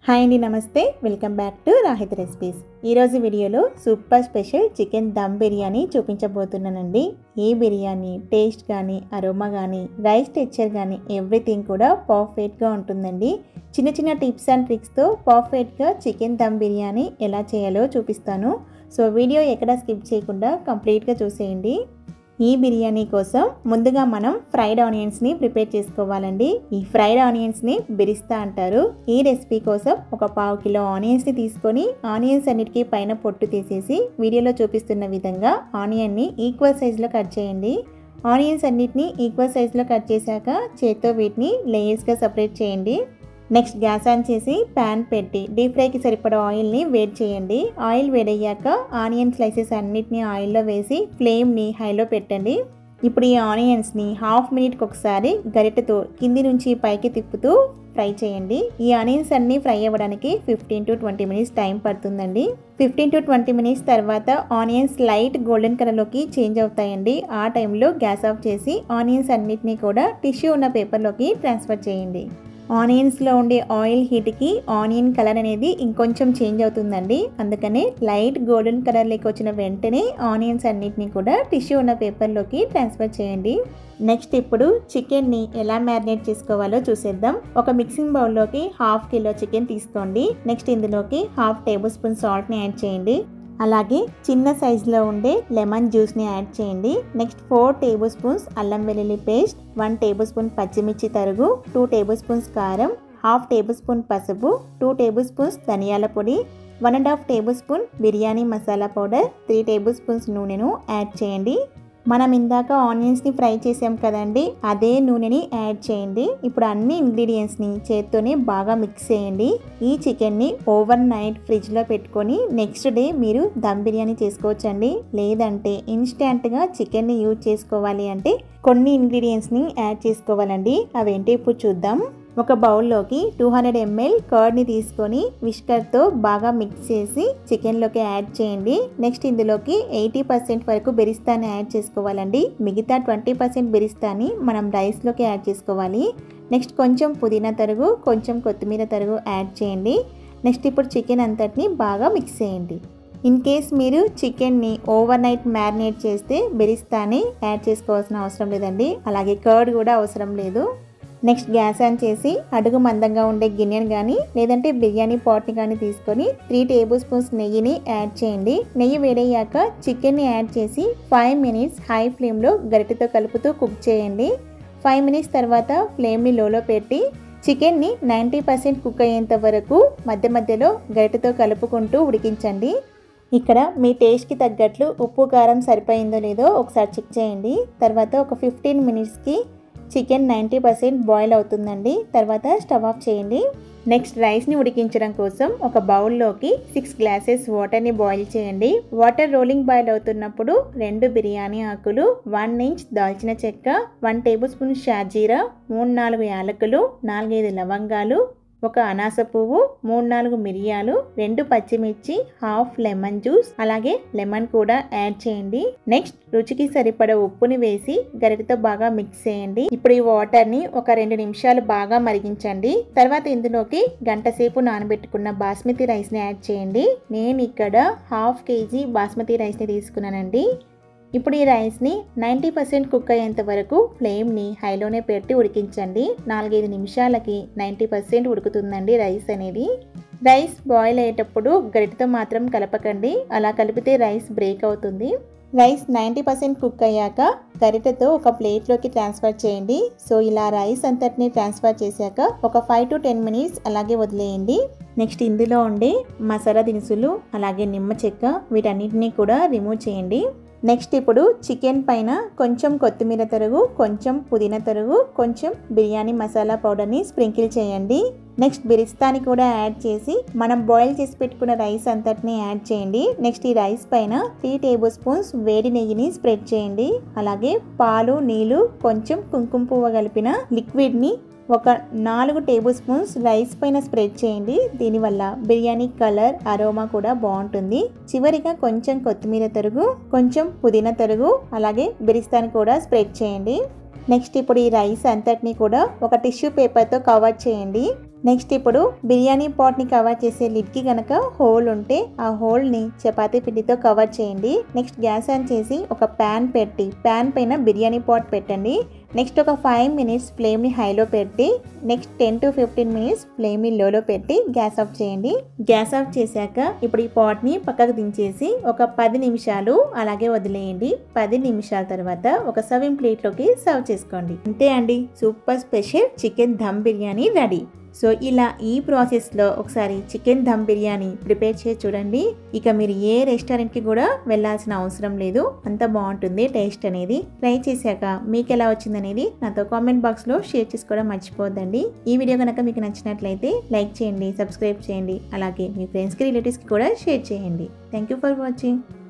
Hi అండి, నమస్తే. Welcome back to Rahith recipes. ఈరోజు వీడియోలో super special chicken dum biryani చూపించబోతున్నానండి. ఈ బిర్యానీ టేస్ట్ కానీ, అరోమా కానీ, రైస్ టెక్స్చర్ కానీ ఎవ్రీథింగ్ కూడా పర్ఫెక్ట్గా ఉంటుందండి. చిన్న చిన్న టిప్స్ అండ్ ట్రిక్స్తో పర్ఫెక్ట్గా చికెన్ దమ్ బిర్యానీ ఎలా చేయాలో చూపిస్తాను. సో వీడియో ఎక్కడ స్కిప్ చేయకుండా కంప్లీట్గా చూసేయండి. ఈ బిర్యానీ కోసం ముందుగా మనం ఫ్రైడ్ ఆనియన్స్ని ప్రిపేర్ చేసుకోవాలండి. ఈ ఫ్రైడ్ ఆనియన్స్ని బిరిస్తా అంటారు. ఈ రెసిపీ కోసం ఒక 1/2 కిలో ఆనియన్స్ని తీసుకొని ఆనియన్స్ అన్నిటికీ పైన పొట్టు తీసేసి వీడియోలో చూపిస్తున్న విధంగా ఆనియన్ని ఈక్వల్ సైజులో కట్ చేయండి. ఆనియన్స్ అన్నిటిని ఈక్వల్ సైజులో కట్ చేశాక చేత్తో వీటిని లేయర్స్గా సపరేట్ చేయండి. నెక్స్ట్ గ్యాస్ ఆన్ చేసి ప్యాన్ పెట్టి డీప్ ఫ్రైకి సరిపడా ఆయిల్ని వేడి చేయండి. ఆయిల్ వేడయ్యాక ఆనియన్ స్లైసెస్ అన్నిటిని ఆయిల్లో వేసి ఫ్లేమ్ని హైలో పెట్టండి. ఇప్పుడు ఈ ఆనియన్స్ని హాఫ్ మినిట్కి ఒకసారి గరిటెతో కింది నుంచి పైకి తిప్పుతూ ఫ్రై చేయండి. ఈ ఆనియన్స్ అన్నీ ఫ్రై అవ్వడానికి 15 to 20 మినిట్స్ టైం పడుతుందండి. 15 to 20 మినిట్స్ తర్వాత ఆనియన్స్ లైట్ గోల్డెన్ కలర్లోకి చేంజ్ అవుతాయండి. ఆ టైంలో గ్యాస్ ఆఫ్ చేసి ఆనియన్స్ అన్నిటినీ కూడా టిష్యూ ఉన్న పేపర్లోకి ట్రాన్స్ఫర్ చేయండి. ఆనియన్స్లో ఉండే ఆయిల్ హీట్కి ఆనియన్ కలర్ అనేది ఇంకొంచెం చేంజ్ అవుతుందండి. అందుకనే లైట్ గోల్డెన్ కలర్లోకి వచ్చిన వెంటనే ఆనియన్స్ అన్నిటినీ కూడా టిష్యూ ఉన్న పేపర్లోకి ట్రాన్స్ఫర్ చేయండి. నెక్స్ట్ ఇప్పుడు చికెన్ని ఎలా మ్యారినేట్ చేసుకోవాలో చూసేద్దాం. ఒక మిక్సింగ్ బౌల్లోకి 1/2 కిలో చికెన్ తీసుకోండి. నెక్స్ట్ ఇందులోకి 1/2 టేబుల్ స్పూన్ సాల్ట్ని యాడ్ చేయండి. అలాగే చిన్న సైజులో ఉండే లెమన్ జ్యూస్ని యాడ్ చేయండి. నెక్స్ట్ 4 టేబుల్ స్పూన్స్ అల్లం వెల్లుల్లి పేస్ట్, 1 టేబుల్ స్పూన్ పచ్చిమిర్చి తరుగు, 2 టేబుల్ స్పూన్స్ కారం, 1/2 టేబుల్ స్పూన్ పసుపు, 2 టేబుల్ స్పూన్స్ ధనియాల పొడి, 1.5 table spoon biryani masala powder, 3 table spoons నూనెను యాడ్ చేయండి. మనం ఇందాక ఆనియన్స్ని ఫ్రై చేసాం కదండి, అదే నూనెని యాడ్ చేయండి. ఇప్పుడు అన్ని ఇంగ్రీడియంట్స్ని చేత్తోనే బాగా మిక్స్ చేయండి. ఈ చికెన్ని ఓవర్ నైట్ ఫ్రిడ్జ్లో పెట్టుకొని నెక్స్ట్ డే మీరు దమ్ బిర్యానీ చేసుకోవచ్చండి. లేదంటే ఇన్స్టెంట్గా చికెన్ని యూజ్ చేసుకోవాలి అంటే కొన్ని ఇంగ్రీడియంట్స్ని యాడ్ చేసుకోవాలండి. అవేంటి ఇప్పుడు చూద్దాం. ఒక బౌల్లోకి 200 ml కర్డ్ని తీసుకొని విస్కర్తో బాగా మిక్స్ చేసి చికెన్లోకి యాడ్ చేయండి. నెక్స్ట్ ఇందులోకి 80% వరకు బెరిస్తాని యాడ్ చేసుకోవాలండి. మిగతా 20% బెరిస్తాని మనం రైస్లోకి యాడ్ చేసుకోవాలి. నెక్స్ట్ కొంచెం పుదీనా తరుగు, కొంచెం కొత్తిమీర తరుగు యాడ్ చేయండి. నెక్స్ట్ ఇప్పుడు చికెన్ అంతటిని బాగా మిక్స్ చేయండి. ఇన్ కేస్ మీరు చికెన్ని ఓవర్ నైట్ మ్యారినేట్ చేస్తే బెరిస్తాని యాడ్ చేసుకోవాల్సిన అవసరం లేదండి. అలాగే కర్డ్ కూడా అవసరం లేదు. నెక్స్ట్ గ్యాస్ ఆన్ చేసి అడుగు మందంగా ఉండే గిన్నెను కానీ లేదంటే బిర్యానీ పాట్ని కానీ తీసుకొని 3 టేబుల్ స్పూన్స్ నెయ్యిని యాడ్ చేయండి. నెయ్యి వేడయ్యాక చికెన్ని యాడ్ చేసి 5 మినిట్స్ హై ఫ్లేమ్లో గరిటెతో కలుపుతూ కుక్ చేయండి. 5 మినిట్స్ తర్వాత ఫ్లేమ్ని లోలో పెట్టి చికెన్ని 90% కుక్ అయ్యేంత వరకు మధ్య మధ్యలో గరిటెతో కలుపుకుంటూ ఉడికించండి. ఇక్కడ మీ టేస్ట్కి తగ్గట్లు ఉప్పు కారం సరిపోయిందో లేదో ఒకసారి చెక్ చేయండి. తర్వాత ఒక 15 మినిట్స్కి చికెన్ 90% బాయిల్ అవుతుందండి. తర్వాత స్టవ్ ఆఫ్ చేయండి. నెక్స్ట్ రైస్ని ఉడికించడం కోసం ఒక బౌల్లోకి 6 గ్లాసెస్ వాటర్ని బాయిల్ చేయండి. వాటర్ రోలింగ్ బాయిల్ అవుతున్నప్పుడు 2 బిర్యానీ ఆకులు, 1 ఇంచ్ దాల్చిన చెక్క, 1 టేబుల్ స్పూన్ షాజీరా, 3-4 యాలకులు, 4-5 లవంగాలు, 1 అనాస పువ్వు, 3-4 మిరియాలు, 2 పచ్చిమిర్చి, 1/2 లెమన్ జ్యూస్, అలాగే లెమన్ కూడా యాడ్ చేయండి. నెక్స్ట్ రుచికి సరిపడ ఉప్పుని వేసి గరిటెతో బాగా మిక్స్ చేయండి. ఇప్పుడు ఈ వాటర్ని ఒక 2 నిమిషాలు బాగా మరిగించండి. తర్వాత ఇందులోకి గంట సేపు నానబెట్టుకున్న బాస్మతి రైస్ని యాడ్ చేయండి. నేను ఇక్కడ 1/2 kg బాస్మతి రైస్ని తీసుకున్నానండి. ఇప్పుడు ఈ రైస్ని 90% కుక్ అయ్యేంత వరకు ఫ్లేమ్ని హైలోనే పెట్టి ఉడికించండి. 4-5 నిమిషాలకి 90% ఉడుకుతుందండి రైస్ అనేది. రైస్ బాయిల్ అయ్యేటప్పుడు గరిటెతో మాత్రం కలపకండి. అలా కలిపితే రైస్ బ్రేక్ అవుతుంది. రైస్ 90% కుక్ అయ్యాక గరిటెతో ఒక ప్లేట్లోకి ట్రాన్స్ఫర్ చేయండి. సో ఇలా రైస్ అంతటిని ట్రాన్స్ఫర్ చేశాక ఒక 5 to 10 మినిట్స్ అలాగే వదిలేయండి. నెక్స్ట్ ఇందులో ఉండే మసాలా దినుసులు అలాగే నిమ్మ చెక్క వీటన్నిటిని కూడా రిమూవ్ చేయండి. నెక్స్ట్ ఇప్పుడు చికెన్ పైన కొంచెం కొత్తిమీర తరుగు, కొంచెం పుదీనా తరుగు, కొంచెం బిర్యానీ మసాలా పౌడర్ని స్ప్రింకిల్ చేయండి. నెక్స్ట్ బిరిస్తాని కూడా యాడ్ చేసి మనం బాయిల్ చేసి పెట్టుకున్న రైస్ అంతటిని యాడ్ చేయండి. నెక్స్ట్ ఈ రైస్ పైన 3 టేబుల్ స్పూన్స్ వేడి నెయ్యిని స్ప్రెడ్ చేయండి. అలాగే పాలు, నీళ్లు, కొంచెం కుంకుమ పువ్వు కలిపిన లిక్విడ్ని ఒక 4 టేబుల్ స్పూన్స్ రైస్ పైన స్ప్రెడ్ చేయండి. దీనివల్ల బిర్యానీ కలర్, అరోమా కూడా బాగుంటుంది. చివరిగా కొంచెం కొత్తిమీర తరుగు, కొంచెం పుదీనా తరుగు, అలాగే బిరిస్తాని కూడా స్ప్రెడ్ చేయండి. నెక్స్ట్ ఇప్పుడు ఈ రైస్ అంతటిని కూడా ఒక టిష్యూ పేపర్తో కవర్ చేయండి. నెక్స్ట్ ఇప్పుడు బిర్యానీ పాట్ని కవర్ చేసే లిడ్కి కనుక హోల్ ఉంటే ఆ హోల్ని చపాతీ పిండితో కవర్ చేయండి. నెక్స్ట్ గ్యాస్ ఆన్ చేసి ఒక ప్యాన్ పెట్టి ప్యాన్ పైన బిర్యానీ పాట్ పెట్టండి. నెక్స్ట్ ఒక 5 మినిట్స్ ఫ్లేమ్ని హైలో పెట్టి నెక్స్ట్ 10 to 15 మినిట్స్ ఫ్లేమ్ని లోలో పెట్టి గ్యాస్ ఆఫ్ చేయండి. గ్యాస్ ఆఫ్ చేశాక ఇప్పుడు ఈ పాట్ని పక్కకు దించేసి ఒక 10 నిమిషాలు అలాగే వదిలేయండి. 10 నిమిషాల తర్వాత ఒక సర్వింగ్ ప్లేట్లోకి సర్వ్ చేసుకోండి. అంతే అండి, super special chicken dum biryani ready. So ఇలా ఈ ప్రాసెస్లో ఒకసారి చికెన్ దమ్ బిర్యానీ ప్రిపేర్ చేసి చూడండి. ఇక మీరు ఏ రెస్టారెంట్కి కూడా వెళ్ళాల్సిన అవసరం లేదు, అంత బాగుంటుంది టేస్ట్ అనేది. ట్రై చేశాక మీకు ఎలా వచ్చిందనేది నాతో కామెంట్ బాక్స్లో షేర్ చేసుకోవడం మర్చిపోద్దండి. ఈ వీడియో కనుక మీకు నచ్చినట్లయితే లైక్ చేయండి, సబ్స్క్రైబ్ చేయండి, అలాగే మీ ఫ్రెండ్స్కి రిలేటివ్స్కి కూడా షేర్ చేయండి. Thank you for watching.